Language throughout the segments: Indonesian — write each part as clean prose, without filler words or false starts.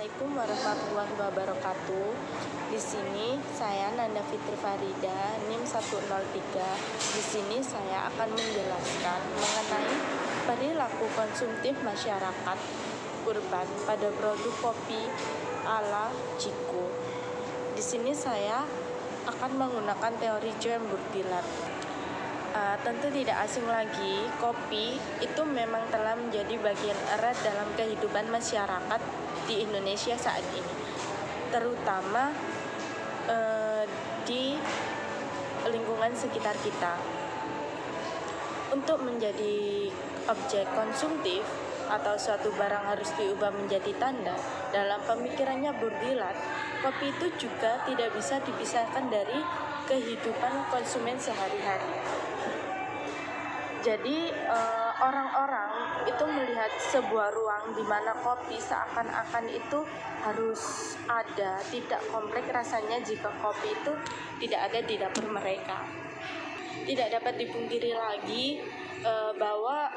Assalamualaikum warahmatullahi wabarakatuh. Di sini saya Nanda Fitri Farida, NIM 103. Di sini saya akan menjelaskan mengenai perilaku konsumtif masyarakat urban pada produk kopi ala Ciku. Di sini saya akan menggunakan teori Joan Burdilat. Tentu tidak asing lagi, kopi itu memang telah menjadi bagian erat dalam kehidupan masyarakat di Indonesia saat ini, terutama di lingkungan sekitar kita. Untuk menjadi objek konsumtif atau suatu barang harus diubah menjadi tanda, dalam pemikirannya Burdilat, kopi itu juga tidak bisa dipisahkan dari kehidupan konsumen sehari-hari. Jadi orang-orang itu melihat sebuah ruang di mana kopi seakan-akan itu harus ada, tidak kompleks rasanya jika kopi itu tidak ada di dapur mereka. Tidak dapat dipungkiri lagi bahwa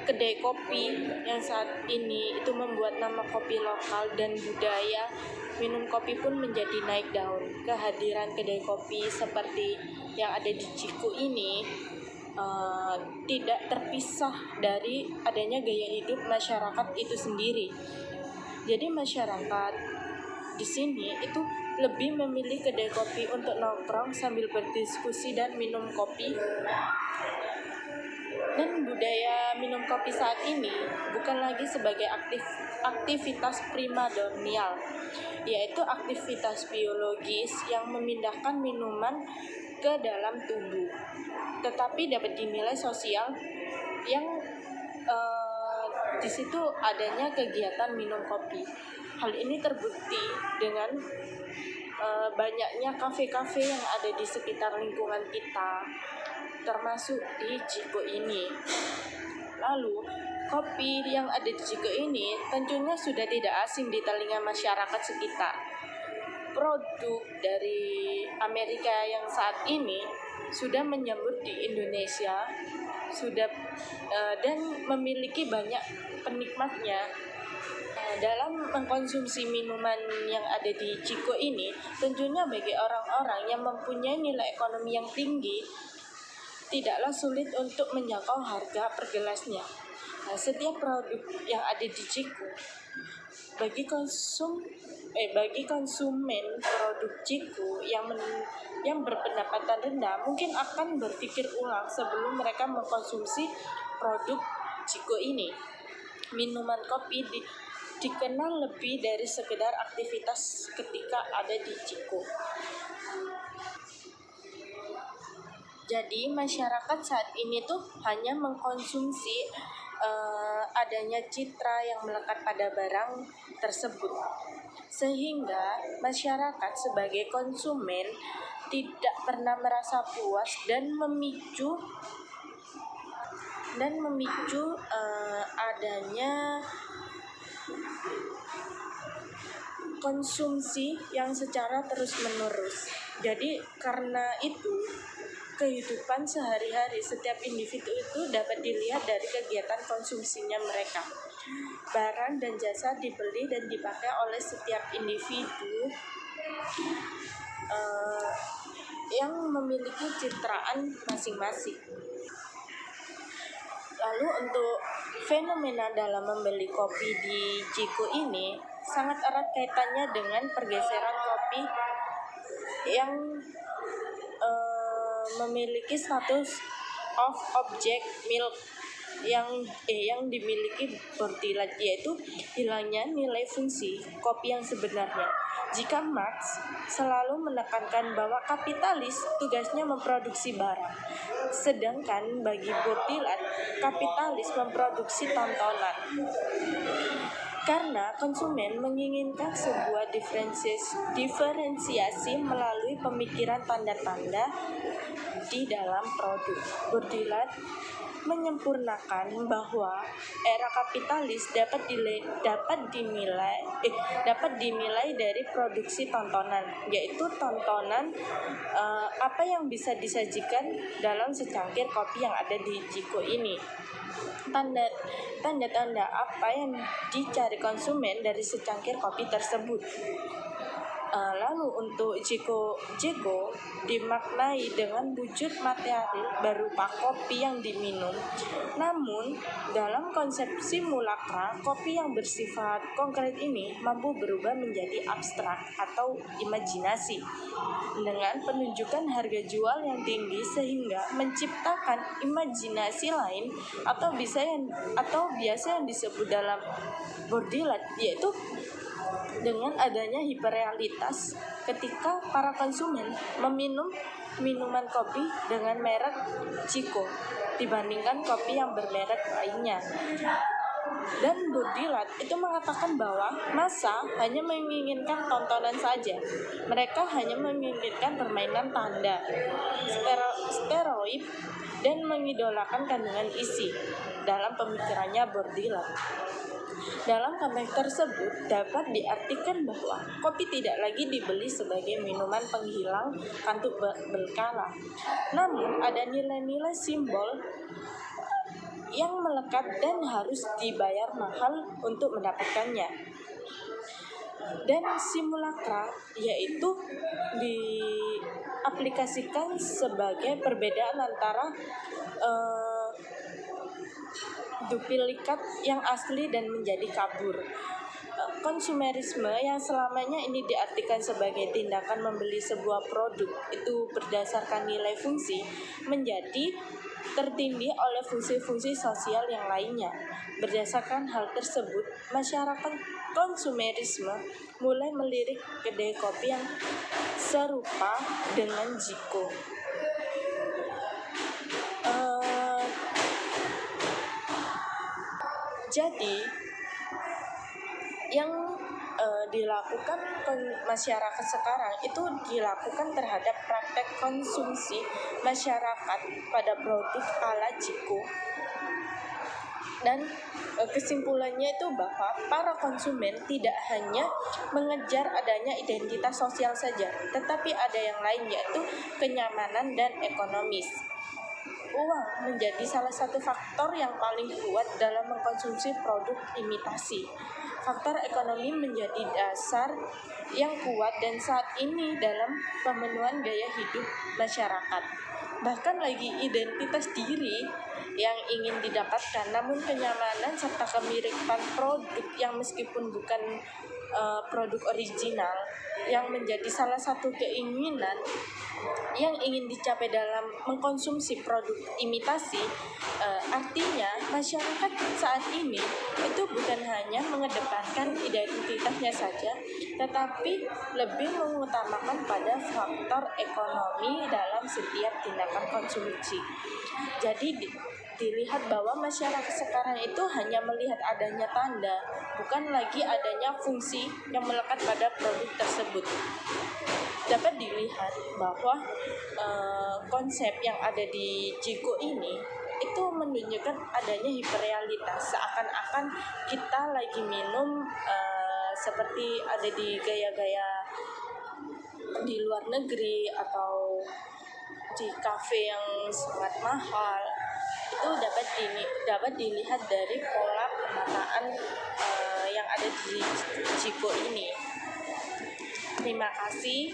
kedai kopi yang saat ini itu membuat nama kopi lokal dan budaya minum kopi pun menjadi naik daun. Kehadiran kedai kopi seperti yang ada di Ciku ini tidak terpisah dari adanya gaya hidup masyarakat itu sendiri. Jadi masyarakat di sini itu lebih memilih kedai kopi untuk nongkrong sambil berdiskusi dan minum kopi. Dan budaya minum kopi saat ini bukan lagi sebagai aktivitas primadonial, yaitu aktivitas biologis yang memindahkan minuman ke dalam tubuh, tetapi dapat dinilai sosial yang di situ adanya kegiatan minum kopi. Hal ini terbukti dengan banyaknya kafe-kafe yang ada di sekitar lingkungan kita, termasuk di Ciku ini. Lalu, kopi yang ada di Ciku ini tentunya sudah tidak asing di telinga masyarakat sekitar. Produk dari Amerika yang saat ini sudah menyambut di Indonesia, dan memiliki banyak penikmatnya. Dalam mengkonsumsi minuman yang ada di Ciku ini, tentunya bagi orang-orang yang mempunyai nilai ekonomi yang tinggi, tidaklah sulit untuk menjangkau harga per gelasnya. Setiap produk yang ada di Ciku bagi konsumen produk Ciku yang berpendapatan rendah mungkin akan berpikir ulang sebelum mereka mengkonsumsi produk Ciku ini. Minuman kopi dikenal lebih dari sekedar aktivitas ketika ada di Ciku. Jadi masyarakat saat ini tuh hanya mengkonsumsi adanya citra yang melekat pada barang tersebut, sehingga masyarakat sebagai konsumen tidak pernah merasa puas dan memicu adanya konsumsi yang secara terus-menerus. Jadi karena itu kehidupan sehari-hari setiap individu itu dapat dilihat dari kegiatan konsumsinya mereka. Barang dan jasa dibeli dan dipakai oleh setiap individu yang memiliki citraan masing-masing. Lalu untuk fenomena dalam membeli kopi di Ciku ini sangat erat kaitannya dengan pergeseran kopi yang memiliki status of object milk yang dimiliki Burdilat, yaitu hilangnya nilai fungsi kopi yang sebenarnya. Jika Marx selalu menekankan bahwa kapitalis tugasnya memproduksi barang, sedangkan bagi Burdilat kapitalis memproduksi tontonan. Karena konsumen menginginkan sebuah diferensiasi melalui pemikiran tanda-tanda di dalam produk. Burdilat menyempurnakan bahwa era kapitalis dapat dinilai dari produksi tontonan, yaitu tontonan apa yang bisa disajikan dalam secangkir kopi yang ada di Ciku ini. tanda-tanda apa yang dicari konsumen dari secangkir kopi tersebut. Lalu untuk Jiko dimaknai dengan wujud materi berupa kopi yang diminum. Namun, dalam konsepsi mulakra, kopi yang bersifat konkret ini mampu berubah menjadi abstrak atau imajinasi dengan penunjukan harga jual yang tinggi sehingga menciptakan imajinasi lain atau biasa yang disebut dalam Baudrillard, yaitu dengan adanya hiperrealitas ketika para konsumen meminum minuman kopi dengan merek Jiko dibandingkan kopi yang bermerek lainnya. Dan Baudrillard itu mengatakan bahwa massa hanya menginginkan tontonan saja. Mereka hanya menginginkan permainan tanda, stereotip, dan mengidolakan kandungan isi dalam pemikirannya Baudrillard. Dalam konteks tersebut dapat diartikan bahwa kopi tidak lagi dibeli sebagai minuman penghilang kantuk berkala. Namun ada nilai-nilai simbol yang melekat dan harus dibayar mahal untuk mendapatkannya. Dan simulakra yaitu diaplikasikan sebagai perbedaan antara duplikat yang asli dan menjadi kabur. Konsumerisme yang selamanya ini diartikan sebagai tindakan membeli sebuah produk itu berdasarkan nilai fungsi menjadi tertindih oleh fungsi-fungsi sosial yang lainnya. Berdasarkan hal tersebut, masyarakat konsumerisme mulai melirik kedai kopi yang serupa dengan Jiko. Jadi yang dilakukan masyarakat sekarang itu dilakukan terhadap praktek konsumsi masyarakat pada produk ala Jiko. Dan kesimpulannya itu bahwa para konsumen tidak hanya mengejar adanya identitas sosial saja, tetapi ada yang lain yaitu kenyamanan dan ekonomis. Uang menjadi salah satu faktor yang paling kuat dalam mengkonsumsi produk imitasi. Faktor ekonomi menjadi dasar yang kuat dan saat ini dalam pemenuhan gaya hidup masyarakat. Bahkan lagi identitas diri yang ingin didapatkan, namun kenyamanan serta kemiripan produk yang meskipun bukan produk original yang menjadi salah satu keinginan yang ingin dicapai dalam mengkonsumsi produk imitasi. Artinya masyarakat saat ini itu bukan hanya mengedepankan identitasnya saja, tetapi lebih mengutamakan pada faktor ekonomi dalam setiap tindakan konsumsi. Jadi dilihat bahwa masyarakat sekarang itu hanya melihat adanya tanda, bukan lagi adanya fungsi yang melekat pada produk tersebut. Dapat dilihat bahwa konsep yang ada di Jiko ini itu menunjukkan adanya hiperrealitas, seakan-akan kita lagi minum seperti ada di gaya-gaya di luar negeri atau di kafe yang sangat mahal. Itu dapat dilihat dari pola penataan yang ada di Jiko ini. Terima kasih.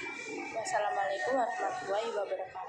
Wassalamualaikum warahmatullahi wabarakatuh.